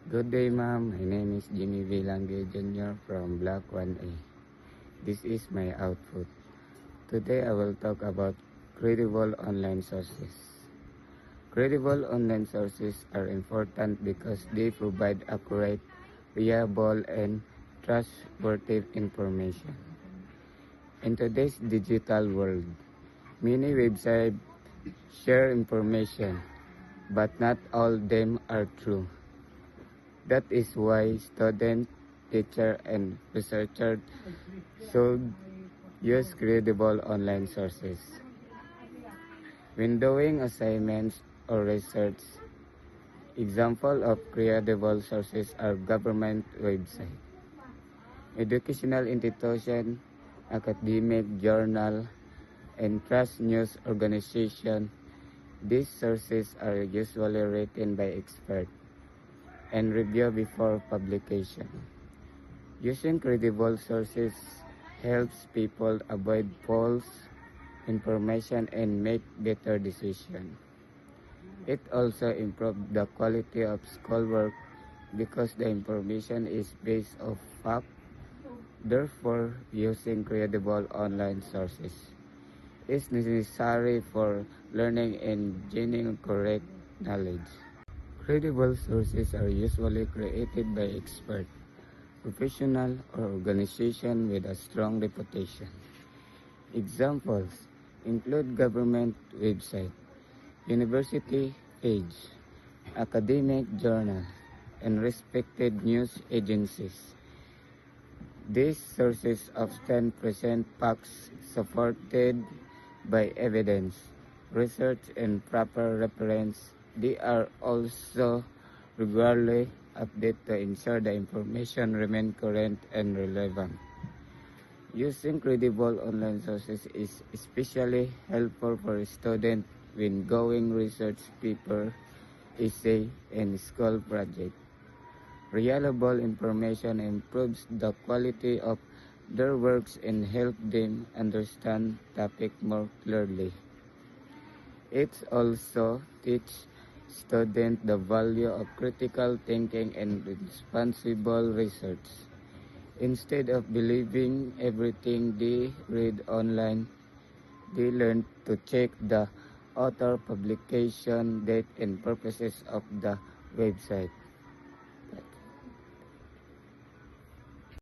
Good day, ma'am. My name is Jimmy V. Lange Jr. from Block 1A. This is my output. Today, I will talk about credible online sources. Credible online sources are important because they provide accurate, reliable, and trustworthy information. In today's digital world, many websites share information, but not all of them are true. That is why students, teachers, and researchers should use credible online sources. When doing assignments or research, examples of credible sources are government websites, educational institutions, academic journal, and trust news organizations. These sources are usually written by experts and reviewed before publication. Using credible sources helps people avoid false information and make better decisions. It also improves the quality of schoolwork because the information is based on fact. Therefore, using credible online sources is necessary for learning and gaining correct knowledge. Credible sources are usually created by experts, professionals, or organizations with a strong reputation. Examples include government websites, university pages, academic journals, and respected news agencies. These sources often present facts supported by evidence, research, and proper reference. They are also regularly updated to ensure the information remains current and relevant. Using credible online sources is especially helpful for students when going research paper, essay, and school project. Reliable information improves the quality of their works and help them understand topic more clearly. It also teaches students the value of critical thinking and responsible research. Instead of believing everything they read online, they learn to check the author, publication date, and purposes of the website.